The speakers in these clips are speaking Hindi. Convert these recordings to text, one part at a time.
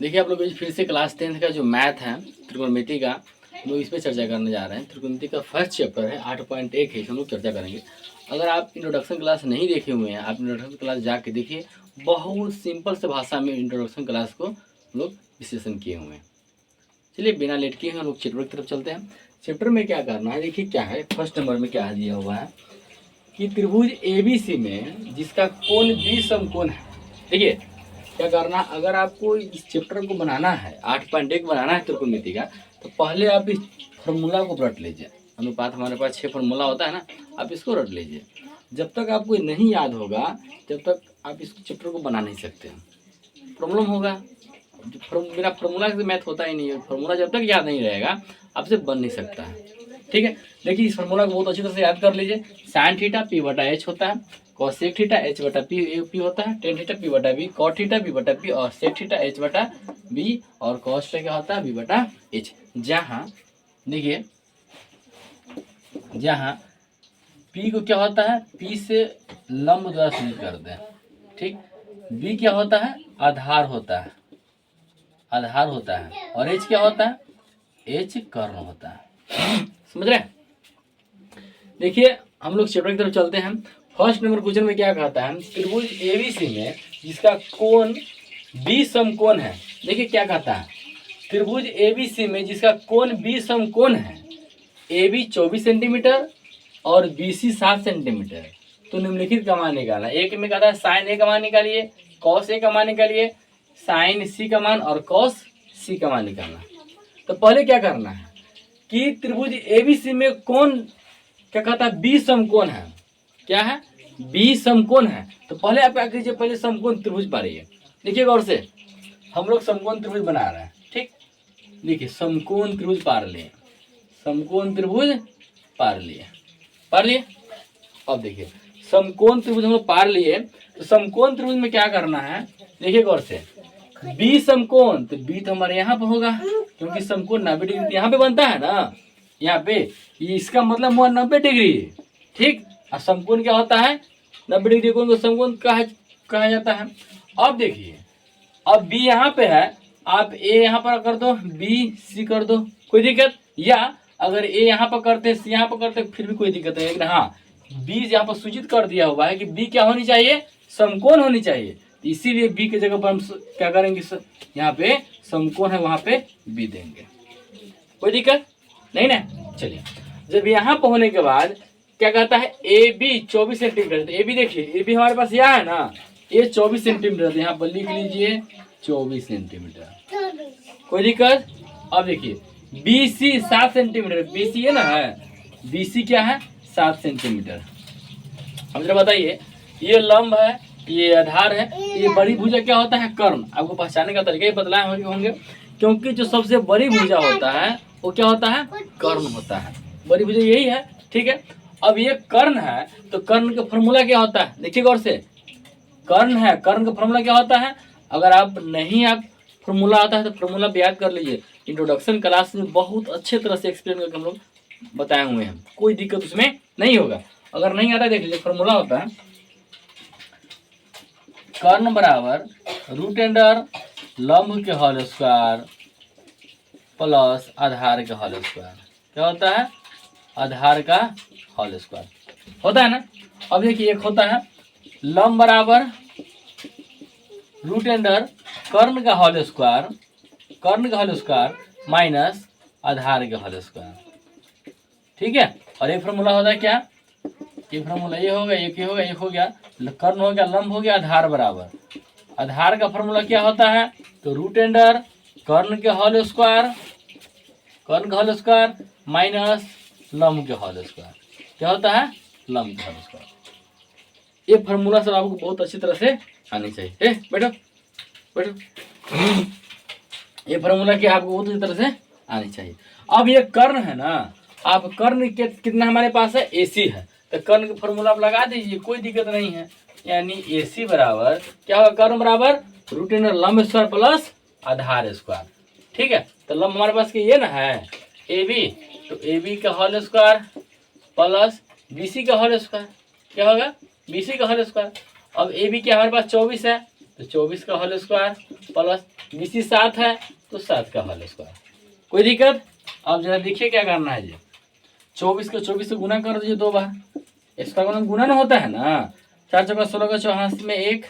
देखिए आप लोग फिर से क्लास 10th का जो मैथ है त्रिकोणमिति का, हम लोग इस पर चर्चा करने जा रहे हैं। त्रिकोणमिति का फर्स्ट चैप्टर है 8.1 है, हम लोग चर्चा करेंगे। अगर आप इंट्रोडक्शन क्लास नहीं देखे हुए हैं, आप इंट्रोडक्शन क्लास जाके देखिए, बहुत सिंपल से भाषा में इंट्रोडक्शन क्लास को हम लोग विश्लेषण किए हुए हैं। चलिए बिना लेट किए हम लोग चैप्टर की तरफ चलते हैं। चैप्टर में क्या करना है, देखिए क्या है, फर्स्ट नंबर में क्या दिया हुआ है कि त्रिभुज ABC में जिसका कोण B समकोण है। देखिए क्या करना, अगर आपको इस चैप्टर को बनाना है 8.1 बनाना है त्रिकोणमिति का, तो पहले आप इस फार्मूला को रट लीजिए। अनुपात हमारे पास 6 फार्मूला होता है ना, आप इसको रट लीजिए। जब तक आपको नहीं याद होगा जब तक आप इस चैप्टर को बना नहीं सकते, प्रॉब्लम होगा। बिना फार्मूला से मैथ होता ही नहीं है। फार्मूला जब तक याद नहीं रहेगा आपसे बन नहीं सकता है। ठीक है, देखिए इस फार्मूला को बहुत अच्छी तरह से याद कर लीजिए। साइन थीटा P/H होता है, कॉसेक थीटा H/P होता है, tan theta P/B, cot theta B/P और सेक थीटा H/B और कॉस क्या होता है B/H। जहाँ देखिए जहाँ P को क्या होता है, P से लंब द्वारा चिन्हित कर दें। ठीक, B क्या होता है, आधार होता है, आधार होता है, और H क्या होता है, H कर्ण होता है। समझ रहे हैं? देखिए हम लोग चैप्टर की तरफ चलते हैं। फर्स्ट नंबर क्वेश्चन में क्या कहता है, त्रिभुज ABC में जिसका कोण B समकोण है। देखिए क्या कहता है, त्रिभुज ABC में जिसका कोण B समकोण है, AB 24 सेंटीमीटर और BC 7 सेंटीमीटर, तो निम्नलिखित का मान निकालना। एक में कहता है साइन A का मान निकालिए, कॉस A का मान निकालिए, साइन C का मान और कॉस C का मान निकालना। तो पहले क्या करना है कि त्रिभुज ABC में कोण क्या कहता है, B समकोण है। क्या है, B समकोण है। तो पहले आप क्या कीजिए, पहले समकोण त्रिभुज पारिए। देखिए गौर से, हम लोग समकोण त्रिभुज बना रहे हैं। ठीक, देखिए समकोण त्रिभुज पार लिए, समकोण त्रिभुज पार लिए, पार लिए। अब देखिए समकोण त्रिभुज हम लोग पार लिए, तो समकोण त्रिभुज में क्या करना है, देखिए गौर से, B समकोण, तो B तो हमारे यहाँ पे होगा, क्योंकि समकोण 90 डिग्री यहाँ पे बनता है ना, यहाँ पे, इसका मतलब हुआ 90 डिग्री। ठीक, और समकोण क्या होता है, 90 डिग्री कोण को समकोण कहा जाता है। अब देखिए, अब B यहाँ पे है, आप A यहाँ पर कर दो, B C कर दो, कोई दिक्कत, या अगर A यहाँ पर करते C यहाँ पर करते फिर भी कोई दिक्कत नहीं। लेकिन हाँ, B यहाँ पर सूचित कर दिया हुआ है कि B क्या होनी चाहिए, समकोण होनी चाहिए। इसीलिए B की जगह पर हम क्या करेंगे, यहाँ पे समकोण है वहां पे B देंगे। कोई दिक्कत नहीं ना। चलिए, जब यहाँ पर होने के बाद क्या कहता है, AB 24 सेंटीमीटर। तो AB देखिए, AB हमारे पास यहाँ है ना, ये 24 सेंटीमीटर, यहाँ पर लिख लीजिए 24 सेंटीमीटर। कोई दिक्कत। अब देखिए BC 7 सेंटीमीटर, BC है ना, है BC क्या है, 7 सेंटीमीटर। अब जरा बताइए, ये लंब है, ये आधार है, ये बड़ी भुजा क्या होता है, कर्ण। आपको पहचानने का तरीका ही बतलाए होंगे, क्योंकि जो सबसे बड़ी भुजा होता है वो क्या होता है, कर्ण होता है। बड़ी भुजा यही है। ठीक है, अब ये कर्ण है, तो कर्ण का फॉर्मूला क्या होता है, देखिए गौर से, कर्ण है, कर्ण का फॉर्मूला क्या होता है। अगर आप नहीं आप फॉर्मूला आता है तो फॉर्मूला याद कर लीजिए। इंट्रोडक्शन क्लास में बहुत अच्छे तरह से एक्सप्लेन करके हम लोग बताए हुए हैं, कोई दिक्कत उसमें नहीं होगा। अगर नहीं आता देख लीजिए, फॉर्मूला होता है कर्ण बराबर रूट अंडर लंब के होल स्क्वायर प्लस आधार के होल स्क्वायर। क्या होता है, आधार का होल स्क्वायर होता है ना। अब देखिए एक होता है लंब बराबर रूट अंडर कर्ण का होल स्क्वायर, कर्ण का होल स्क्वायर माइनस आधार के होल स्क्वायर। ठीक है, और एक फॉर्मूला होता है क्या, ये फॉर्मूला ये होगा, एक ये होगा, एक हो गया, कर्ण हो गया, लंब हो गया, आधार बराबर। आधार का फॉर्मूला क्या होता है, तो रूट अंडर कर्ण के होल स्क्वायर, कर्ण का होल स्क्वायर माइनस लंब के होल स्क्वायर। क्या होता है, लंब के होल स्क्वायर। ये फॉर्मूला सब आपको बहुत अच्छी तरह से आनी चाहिए। बैठो बैठो, ये फॉर्मूला क्या आपको बहुत अच्छी तरह से आनी चाहिए। अब ये कर्ण है ना, आप कर्ण के कितना हमारे पास है, AC है, तो कर्ण का फॉर्मूला आप लगा दीजिए, कोई दिक्कत नहीं है। यानी AC बराबर क्या होगा, कर्ण बराबर रूट अंडर लंब स्क्वायर प्लस आधार स्क्वायर। ठीक है, तो लंब हमारे पास ये ना है AB, तो AB का होल स्क्वायर प्लस BC का होल स्क्वायर। क्या होगा, BC का होल स्क्वायर। अब AB क्या हमारे पास 24 है, तो 24 का होल स्क्वायर प्लस BC 7 है तो 7 का होल स्क्वायर। कोई दिक्कत? अब जरा देखिए क्या करना है जी, 24 को 24 से गुना कर दीजिए 2 बार, इसका गुना ना होता है ना, 4 चौका 16 का 84 में 1,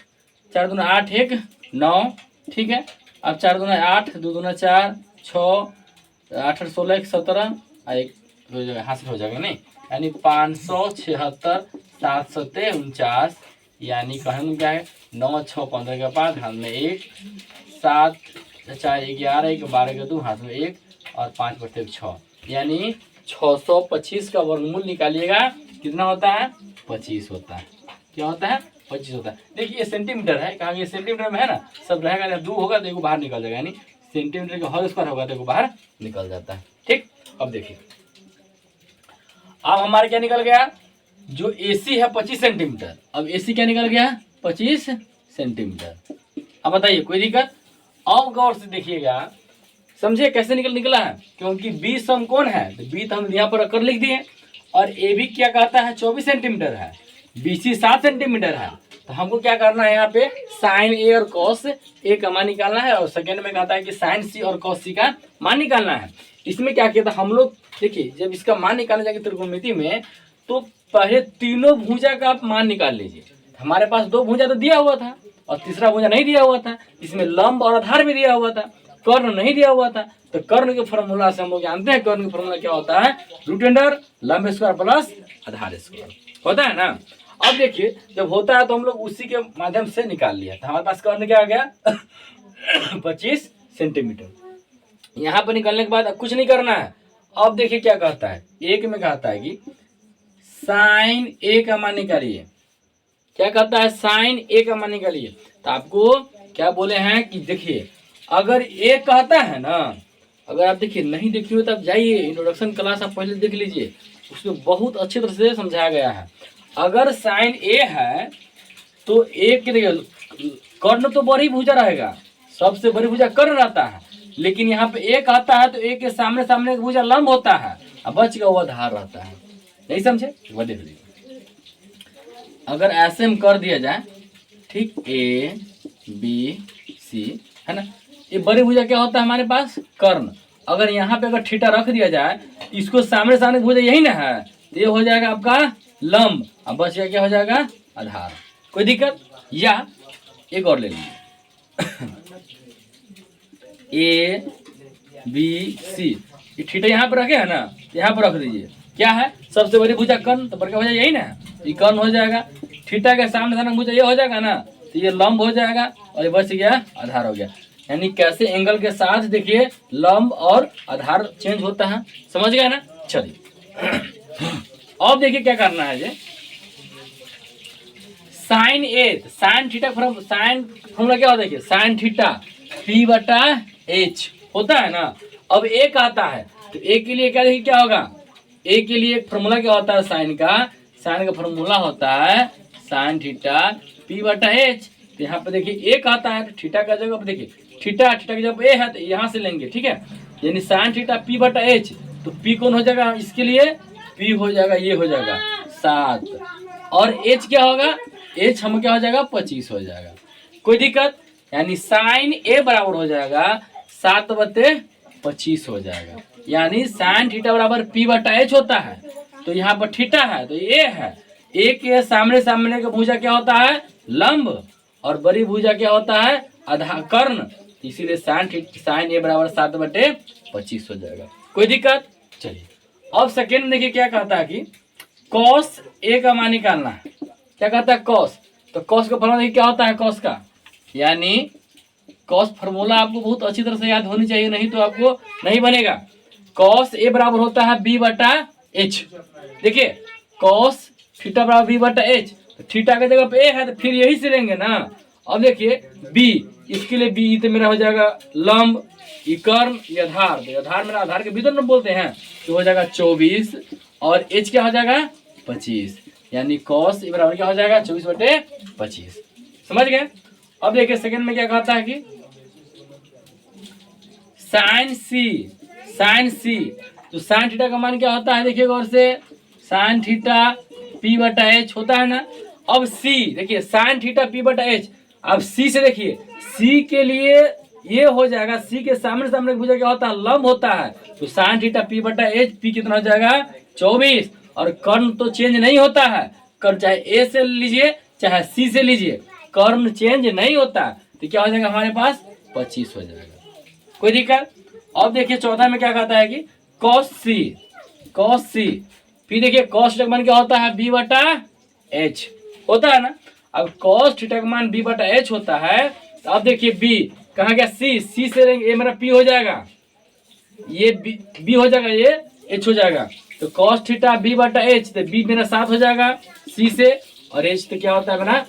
4 दूना 8 1 9, ठीक है। अब 4 दूना 8, 2 दूना 4 6, 8 16 1 17, एक हो जाएगा, हासिल हो जाएगा नहीं, यानी 576 7 सत्ते 49, यानी कहने क्या है 9 6 15 के 5 हाथ में 1, 7 4 11 1 12 के 2 हाथ में 1 और 5 बटे 6, यानी 625 का वर्गमूल निकालिएगा, कितना होता है 25 होता है। क्या होता है 25 होता है। देखिए ये सेंटीमीटर है, कहा ये सेंटीमीटर में है ना, सब रहेगा, जब 2 होगा तो एक बाहर निकल जाएगा, यानी सेंटीमीटर का होल स्क्वायर होगा तो एक बाहर निकल जाता है। ठीक, अब देखिए अब हमारे क्या निकल गया, जो AC है 25 सेंटीमीटर, अब AC क्या निकल गया 25 सेंटीमीटर। अब बताइए कोई दिक्कत? अब गौर से देखिएगा, समझिए कैसे निकला है, क्योंकि B समकोण है तो B तो हम यहाँ पर रखकर लिख दिए, और AB क्या कहता है 24 सेंटीमीटर है, BC 7 सेंटीमीटर है, तो हमको क्या करना है यहाँ पे साइन A और कॉस A का मान निकालना है, और सेकंड में कहता है कि साइन C और कॉस C का मान निकालना है। इसमें क्या किया था हम लोग, देखिए जब इसका मान निकालने जाएंगे त्रिकोणमिति में, तो पहले तीनों भुजा का आप मान निकाल लीजिए। हमारे पास 2 भुजा तो दिया हुआ था और तीसरा भुजा नहीं दिया हुआ था, इसमें लंब और आधार भी दिया हुआ था, कर्ण नहीं दिया हुआ था। तो कर्ण के फॉर्मूला से हम लोग जानते हैं, कर्ण का फॉर्मूला क्या होता है, रूट अंडर लंब स्क्वायर प्लस आधार स्क्वायर होता है ना। अब देखिए जब होता है तो हम लोग उसी के माध्यम से निकाल लिया, तो हमारे पास कर्ण क्या आ गया 25 सेंटीमीटर। यहाँ पर निकालने के बाद अब कुछ नहीं करना है। अब देखिए क्या कहता है, एक में कहता है कि साइन A का मान निकालिए। क्या कहता है, साइन A का मान निकालिए। तो आपको क्या बोले हैं कि देखिए अगर A कहता है ना, अगर आप देखिए नहीं देखिए हो तो आप जाइए इंट्रोडक्शन क्लास आप पहले देख लीजिए, उसमें बहुत अच्छी तरह से समझाया गया है। अगर साइन A है तो A के देखिए कर्ण तो बड़ी भुजा रहेगा, सबसे बड़ी भुजा कर्ण रहता है, लेकिन यहाँ पे A कहता है तो A के सामने सामने भुजा लंब होता है, अब बच का वो आधार रहता है। नहीं समझे? वो देख लीजिए, अगर ऐसे हम कर दिया जाए, ठीक, A B C है ना, ये बड़ी भुजा क्या होता है हमारे पास कर्ण। अगर यहाँ पे अगर थीटा रख दिया जाए, इसको सामने सामने भुजा यही ना है, तो ये हो जाएगा आपका लंब, अब बच गया क्या हो जाएगा आधार। कोई दिक्कत? या एक और ले लीजिए A B C, ये थीटा यहाँ पर रखे है ना, यहाँ पर रख दीजिए, क्या है सबसे बड़ी भुजा कर्ण, तो बड़का भुजा यही ना, ये कर्ण हो जाएगा, थीटा के सामने सामने भुजा ये हो जाएगा ना, तो ये लंब हो जाएगा और ये बच गया आधार हो गया। यानी कैसे एंगल के साथ देखिए लंब और आधार चेंज होता है, समझ गए ना। चलिए अब देखिए क्या करना है जी, sine A, sine theta sine formula क्या होता है, देखिए साइन थीटा P/H होता है ना। अब A कहता है तो A के लिए क्या देखिए क्या होगा, A के लिए एक फॉर्मूला क्या होता है साइन का फॉर्मूला होता है साइन थीटा P/H। तो यहाँ पे देखिए A कहता है तो थीटा का जगह पे देखिए थीटा की जब A है तो यहाँ से लेंगे, ठीक है, यानी साइन थीटा P/H, तो P कौन हो जाएगा इसके लिए, P हो जाएगा ये हो जाएगा 7, और H क्या होगा, H हम क्या हो जाएगा 25 हो जाएगा। कोई दिक्कत? यानी साइन A बराबर हो जाएगा 7/25 हो जाएगा, यानी साइन थीटा बराबर P/H होता है। तो यहाँ पर थीटा है तो A है, A के सामने सामने का भुजा क्या होता है लंब, और बड़ी भुजा क्या होता है आधा कर्ण, इसीलिए साइन A बराबर 7/25 हो जाएगा। कोई दिक्कत? चलिए अब सेकेंड देखिए क्या कहता है कि कॉस A का मान निकालना है। क्या कहता है कॉस, तो कॉस का फॉर्मूला देखिए क्या होता है कॉस का, यानी कॉस फॉर्मूला आपको बहुत अच्छी तरह से याद होनी चाहिए, नहीं तो आपको नहीं बनेगा। कॉस A बराबर होता है B/H। देखिए कॉस थीटा बराबर B/H, तो थीटा की जगह पे A है तो फिर यही से लेंगे ना। अब देखिए B, इसके लिए B तो मेरा हो जाएगा लंब, ये कर्ण, ये आधार, तो आधार मेरा आधार के विदर्भ में बोलते हैं, तो हो जाएगा 24, और H क्या हो जाएगा 25, यानी कॉस A बराबर क्या हो जाएगा 24/25। समझ गए? अब देखिए सेकंड में क्या कहता है कि साइन C, तो साइन थीटा का मान क्या होता है देखिए गौर से, साइन थीटा P/H होता है ना। अब C देखिए साइन थीटा P/H, अब सी से देखिए, सी के लिए ये हो जाएगा, सी के सामने सामने भुजा क्या होता है, लंब होता है, तो साइन थीटा पी बटा एच, पी कितना हो जाएगा 24, और कर्ण तो चेंज नहीं होता है, कर्ण चाहे ए से लीजिए चाहे सी से लीजिए, कर्ण चेंज नहीं होता, तो क्या हो जाएगा हमारे पास 25 हो जाएगा। कोई दिक्कत? अब देखिए 14 में क्या कहता है कि कॉस सी, कॉस सी, फिर देखिए कॉस मान क्या होता है, बी बटा एच होता है ना। अब कॉस थीटा का मान बी बटा एच होता है, तो अब देखिए बी कहाँ गया, सी, सी से ये मेरा पी हो जाएगा, ये बी हो जाएगा, ये एच हो जाएगा, तो कॉस थीटा बी बटा एच, तो बी मेरा 7 हो जाएगा सी से, और एच तो क्या होता है मेरा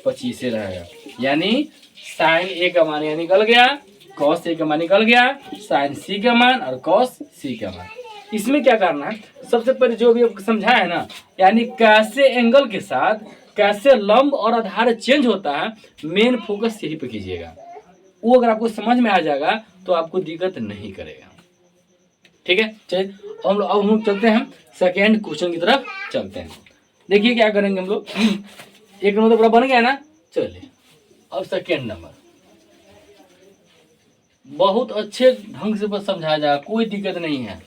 25 से रहेगा, यानी साइन ए का मान यहाँ निकल गया, कॉस ए का मान निकल गया, साइन सी का मान और कॉस सी का मान। इसमें क्या करना है, सबसे पहले जो भी समझाया है ना, यानी कैसे एंगल के साथ कैसे लंब और आधार चेंज होता है, मेन फोकस यही पे कीजिएगा। वो अगर आपको समझ में आ जाएगा तो आपको दिक्कत नहीं करेगा। ठीक है, चलिए अब हम लोग चलते हैं सेकेंड क्वेश्चन की तरफ चलते हैं। देखिए क्या करेंगे हम लोग, एक नंबर तो पूरा बन गया ना, चलिए अब सेकेंड नंबर बहुत अच्छे ढंग से बस समझाया जाएगा, कोई दिक्कत नहीं है।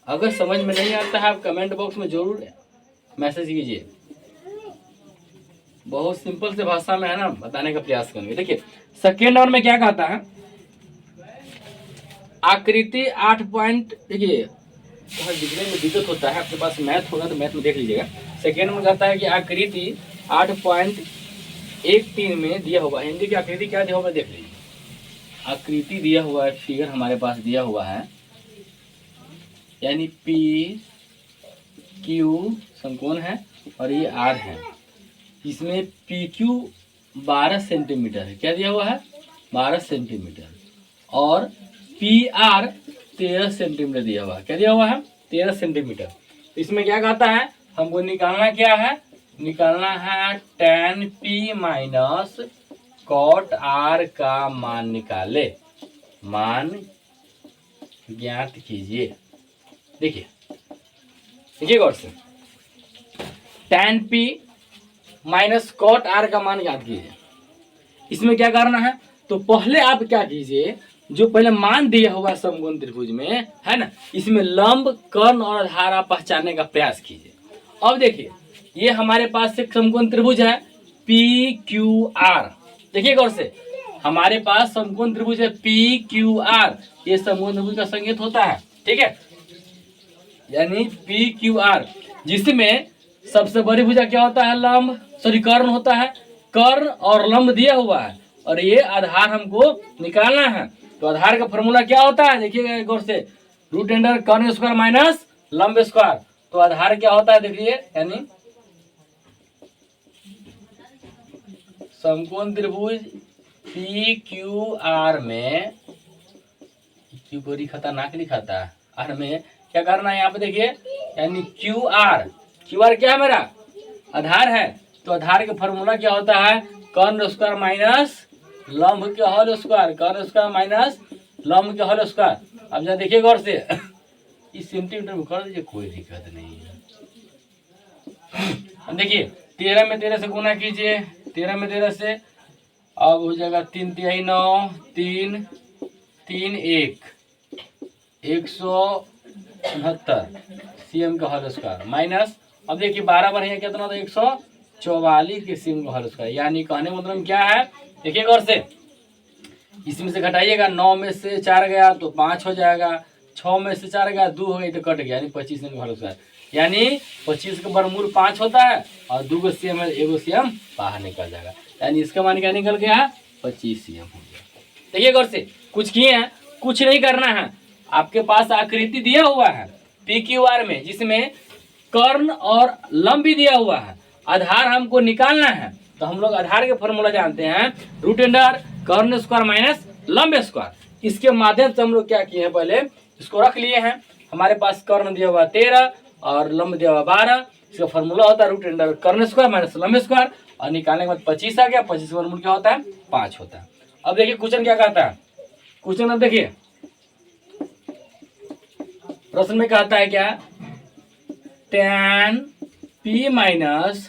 अगर समझ में नहीं आता है आप कमेंट बॉक्स में जरूर मैसेज कीजिए, बहुत सिंपल से भाषा में है ना बताने का प्रयास करेंगे। देखिए सेकेंड नंबर में क्या कहता है, आकृति 8 पॉइंट, देखिए दिखने में दिक्कत होता है, आपके पास मैथ होगा तो मैथ में देख लीजिएगा। सेकेंड में कहता है कि आकृति 8.13 में दिया हुआ, हिंदी की आकृति क्या दिया हुआ देख लीजिए, आकृति दिया हुआ है, फिगर हमारे पास दिया हुआ है, यानी पी क्यू समकोण है और ये आर है, इसमें पी क्यू 12 सेंटीमीटर है, क्या दिया हुआ है 12 सेंटीमीटर, और पी आर 13 सेंटीमीटर दिया हुआ है, क्या दिया हुआ है 13 सेंटीमीटर। इसमें क्या कहता है, हमको निकालना क्या है, निकालना है tan p minus cot r का मान निकाले, मान ज्ञात कीजिए। देखिए देखिए गौर से, tan p minus cot r का मान ज्ञात कीजिए। इसमें क्या करना है, तो पहले आप क्या कीजिए, जो पहले मान दिया हुआ समकोण त्रिभुज में है ना, इसमें लंब कर्ण और आधार आप पहचानने का प्रयास कीजिए। अब देखिए ये हमारे पास एक समकोण त्रिभुज है पी क्यू आर, देखिए गौर से हमारे पास समकोण त्रिभुज है पी क्यू आर, ये समकोण त्रिभुज का संकेत होता है, ठीक है, यानी पी क्यू आर, जिसमें सबसे बड़ी भुजा क्या होता है, लंब, सॉरी कर्ण होता है, कर्ण और लंब दिया हुआ है, और ये आधार हमको निकालना है। तो आधार का फॉर्मूला क्या होता है, देखिएगा गौर से, रूट अंडर कर्ण स्क्वायर माइनस लंब स्क्वायर। तो आधार क्या होता है देखिए, यानी समकोण त्रिभुज पी क्यू आर में, क्यू बड़ी खतरनाक लिखाता है, आर में क्या करना है यहाँ पे देखिए, यानी क्यू आर क्या है मेरा आधार है, तो आधार का फॉर्मूला क्या होता है, कर्ण स्क्वायर माइनस लंब के होल स्क्वायर, कर्ण स्क्वायर माइनस लंब के होल स्क्वायर। अब जरा देखिए गौर से, इस सेंटीमीटर में कर दीजिए, कोई दिक्कत नहीं है। अब देखिए 13 में 13 से गुना कीजिए, 13 में 13 से, अब हो जाएगा 3 तिहाई 9, 3 3 1 169 सीएम का होल स्क्वायर माइनस, अब देखिए 12 बार है कितना, तो 144 के सीएम का होल स्क्वायर, यानी कहने मतलब क्या है, देखिए गौर से, इसमें से घटाइएगा, 9 में से 4 गया तो 5 हो जाएगा, 6 में से 4 गया 2 हो गई तो कट गया, यानी 25 का होल स्क्वायर, यानी 25 का वर्गमूल 5 होता है, और 2 को सीएम है, 1 सीएम बाहर निकल जाएगा, यानी इसका मान क्या निकल गया, 25 सीएम हो गया। देखिए गौर से, कुछ किए हैं, कुछ नहीं करना है, आपके पास आकृति दिया हुआ है पी क्यू आर में, जिसमें कर्ण और लंब भी दिया हुआ है, आधार हमको निकालना है, तो हम लोग आधार के फॉर्मूला जानते हैं, रूट अंडर कर्ण स्क्वायर माइनस लंब स्क्वायर। इसके माध्यम से हम लोग क्या किए हैं, पहले इसको रख लिए हैं, हमारे पास कर्ण दिया हुआ 13 और लंब दिया हुआ 12, इसका फॉर्मूला होता है रूट अंडर कर्ण स्क्वायर माइनस लंब स्क्वायर, और निकालने के बाद 25 आ गया, 25 का वर्गमूल क्या होता है 5 होता है। अब देखिए क्वेश्चन क्या कहता है, क्वेश्चन अब देखिए प्रश्न में कहता है क्या, tan p minus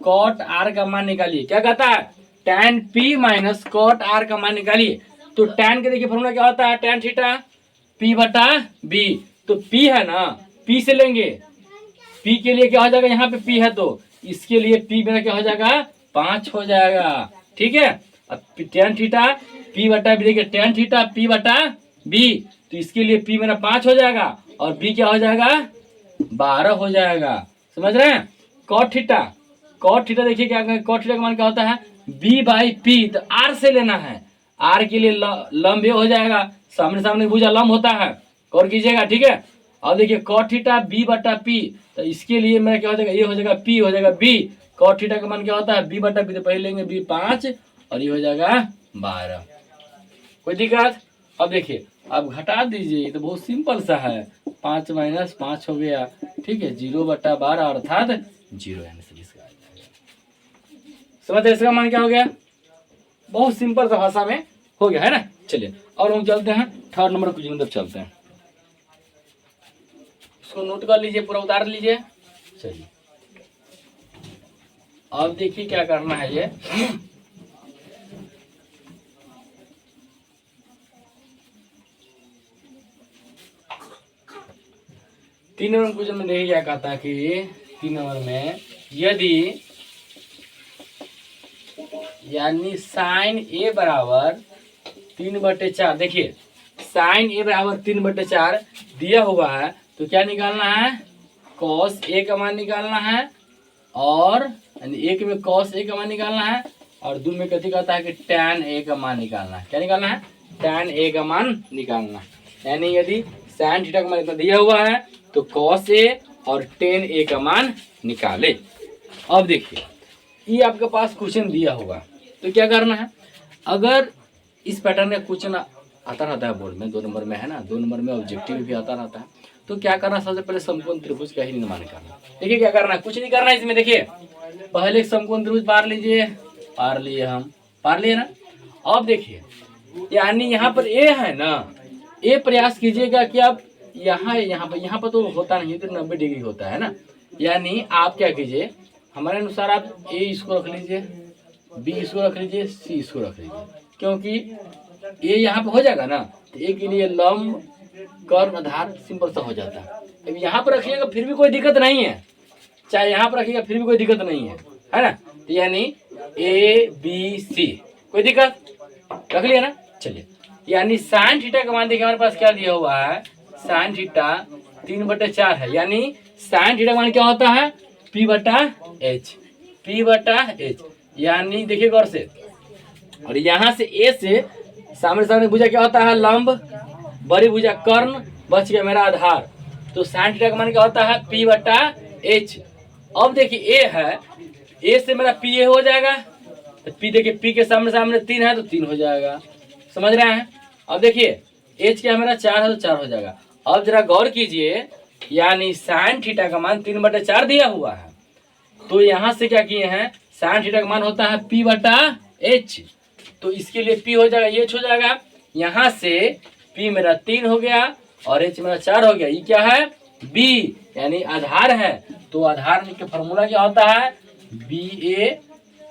cot r का मान निकालिए, क्या कहता है tan p minus cot r का मान निकालिए। तो tan के देखिए फॉर्मूला क्या होता है, tan थीटा p बटा b। तो p है ना, p से लेंगे, p के लिए क्या हो जाएगा, यहाँ पे p है तो इसके लिए p मेरा क्या हो जाएगा, 5 हो जाएगा। ठीक है, अब tan थीटा p बटा b, देखिए tan थीटा p बटा b, तो इसके लिए p मेरा 5 हो जाएगा और b क्या हो जाएगा, 12 हो जाएगा। समझ रहे हैं। cot थीटा देखिए क्या, cot थीटा का मान क्या होता है, b बाई पी। तो r से लेना है, r के लिए लंब ये हो जाएगा, सामने सामने भुजा लंब होता है, गौर कीजिएगा। ठीक है, अब देखिए cot थीटा b बटा p, तो इसके लिए मेरा क्या हो जाएगा, ये हो जाएगा p हो जाएगा b। cot थीटा का मान क्या होता है, b बटा b, तो पहले लेंगे b 5 और ये हो जाएगा 12। कोई दिक्कत। अब देखिए अब घटा दीजिए, ये तो बहुत सिंपल सा है, 5 माइनस 5 हो गया। ठीक है, 0 बटा 12 अर्थात 0 आंसर इसका आ जाएगा। समझ, इसका मान क्या हो गया, बहुत सिंपल सा भाषा में हो गया है ना। चलिए और हम चलते हैं थर्ड नंबर क्वेश्चन तक चलते हैं, उसको नोट कर लीजिए, पूरा उतार लीजिए। चलिए अब देखिए क्या करना है, ये 3 नंबर क्वेश्चन में देखिए क्या कहता है कि 3 नंबर में यदि यानी साइन ए बराबर 3/4, देखिए साइन ए बराबर 3/4 दिया हुआ है, तो क्या निकालना है, कॉस ए का मान निकालना है, और यानी एक में कॉस ए का मान निकालना है, और दो में कथी कहता है कि टैन ए का मान निकालना है। क्या निकालना है, टैन ए का मान निकालना है। यानी यदि साइन थीटा का मान इतना दिया हुआ है तो कॉस ए और टेन ए का मान निकाले। अब देखिए ये आपके पास क्वेश्चन दिया हुआ, तो क्या करना है, अगर इस पैटर्न का क्वेश्चन आता रहता है बोर्ड में, 2 नंबर में है ना, 2 नंबर में ऑब्जेक्टिव भी आता रहता है, तो क्या करना, सबसे पहले समकोण त्रिभुज का ही निर्माण करना। देखिए क्या करना है, कुछ नहीं करना है इसमें। देखिए पहले समकोण त्रिभुज पार लीजिए, पार लिए हम, पार लिए ना। अब देखिए यानी यहाँ पर ए है ना, ए प्रयास कीजिएगा कि आप यहाँ पर तो होता नहीं, तो 90 डिग्री होता है ना। यानी आप क्या कीजिए, हमारे अनुसार आप ए इसको रख लीजिए, बी इसको रख लीजिए, सी इसको रख लीजिए, क्योंकि ए यहाँ पे हो जाएगा ना, तो ए के लिए लंब कर्ण आधार सिंपल सा हो जाता है। अब यहाँ पर रखिएगा फिर भी कोई दिक्कत नहीं है, चाहे यहाँ पर रखिएगा फिर भी कोई दिक्कत नहीं है ना। तो यानी ए बी सी, कोई दिक्कत, रख लिया ना। चलिए यानी साइन थीटा का मान देखिए हमारे पास क्या दिया हुआ है, साइन थीटा 3/4 है, यानी साइन थीटा का मान क्या होता है, p बटा h, यानी देखिए गौर से, और यहाँ से ए से सामने सामने भुजा क्या होता है, लंब, बड़ी भुजा कर्ण, बच गया मेरा आधार। तो साइन थीटा का मान क्या होता है, p बटा h। अब देखिए ए है, ए से मेरा p ए हो जाएगा, तो p देखिए p के सामने सामने 3 है तो 3 हो जाएगा। समझ रहे हैं। अब देखिए h क्या मेरा 4 है तो 4 हो जाएगा। अब जरा गौर कीजिए, यानी साइन थीटा का मान 3/4 दिया हुआ है, तो यहाँ से क्या किए हैं, साइन थीटा का मान होता है p बटा h, तो इसके लिए p हो जाएगा, h हो जाएगा। यहाँ से p मेरा 3 हो गया और h मेरा 4 हो गया। ये क्या है, b, यानी आधार है। तो आधार के फॉर्मूला क्या होता है, बी ए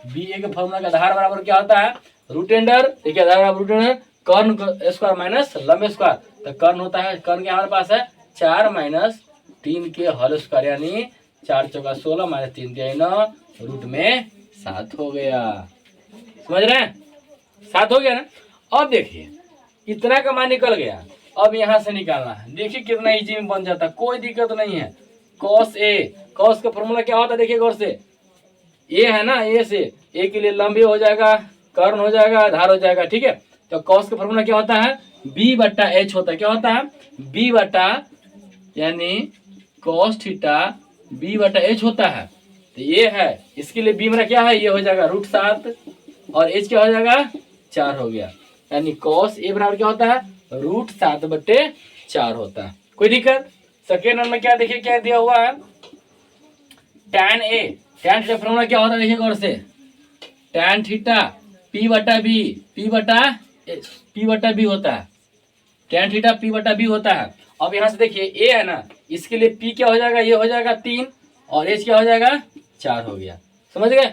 के फॉर्मूला का आधार बराबर क्या होता है, रूट अंडर, देखिए आधार बराबर रूट अंडर कर्ण स्क्वायर माइनस लंब स्क्वायर। तो कर्ण होता है, कर्ण क्या हमारे पास है 4 माइनस 3 के होल स्क्वायर, यानी 4 चौका 16 माइनस 3 दिया 9, रूट में 7 हो गया। समझ रहे हैं, 7 हो गया ना। अब देखिए इतना का मान निकल गया, अब यहाँ से निकालना है। देखिए कितना इजी में बन जाता है, कोई दिक्कत नहीं है। कॉस ए, कॉस का फॉर्मूला क्या होता है, देखिए गौर से, ए है ना, ए से ए के लिए लंबी हो जाएगा, कर्ण हो जाएगा, आधार हो जाएगा। ठीक है, तो कॉस का फॉर्मूला क्या होता है, बी बटा एच होता है। क्या होता है, बी बटा, यानी कॉस थीटा बी बटा एच होता है। तो ये है, इसके लिए बी मेरा क्या है, ये हो जाएगा √7 और एच क्या हो जाएगा 4 हो गया। यानी कॉस ए बराबर क्या होता है, √7/4 होता है। कोई दिक्कत। सेकेंड नंबर में क्या देखिए क्या दिया हुआ है, tan A, tan theta formula क्या होता है, देखिए गौर से, टैन थीटा p बटा बी होता है, टैन थीटा p बटा बी होता है। अब यहाँ से देखिए ए है ना, इसके लिए p क्या हो जाएगा, ये हो जाएगा 3 और h क्या हो जाएगा 4 हो गया। समझ गए।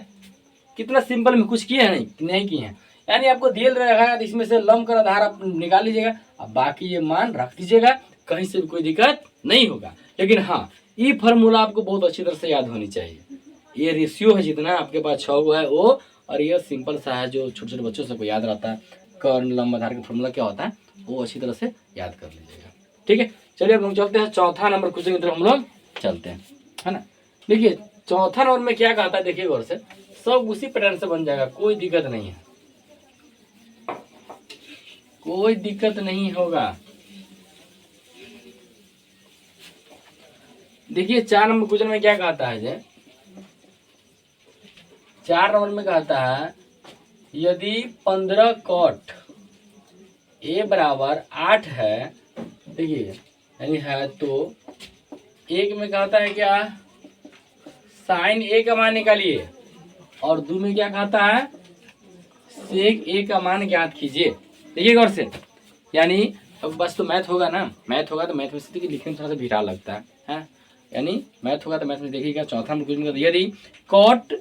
कितना सिंपल में, कुछ किए हैं नहीं किए हैं। यानी आपको दिए रखा है, इसमें से लंब का आधार आप निकाल लीजिएगा, अब बाकी ये मान रख दीजिएगा, कहीं से भी कोई दिक्कत नहीं होगा। लेकिन हाँ, ये फार्मूला आपको बहुत अच्छी तरह से याद होनी चाहिए। ये रेशियो है जितना आपके पास 6 गो है वो, और ये सिंपल सा है जो छोटे छोटे बच्चों सबको याद रहता है। कर्ण लंब आधार का फार्मूला क्या होता है वो अच्छी तरह से याद कर लीजिएगा। ठीक है, चलिए अब हम चलते हैं चौथा नंबर क्वेश्चन की तरफ हम लोग चलते हैं, है ना। देखिए चौथा नंबर में क्या कहता है, देखिए गौर से, सब उसी पैटर्न से बन जाएगा, कोई दिक्कत नहीं है, कोई दिक्कत नहीं होगा। देखिए 4 नंबर क्वेश्चन में क्या कहता है जे, 4 नंबर में कहता है यदि 15 कॉट ए बराबर 8 है, देखिए यानी है, तो एक में कहता है क्या, साइन ए का मान निकालिए, और 2 में क्या कहता है, सेक ए का मान ज्ञात कीजिए। देखिए गौर से, यानी अब बस तो मैथ होगा ना, मैथ होगा तो मैथ में से लिखने में थोड़ा सा भिड़ा लगता है, यानी मैथ होगा तो मैथ में देखिएगा। चौथा में क्वेश्चन, यदि कॉट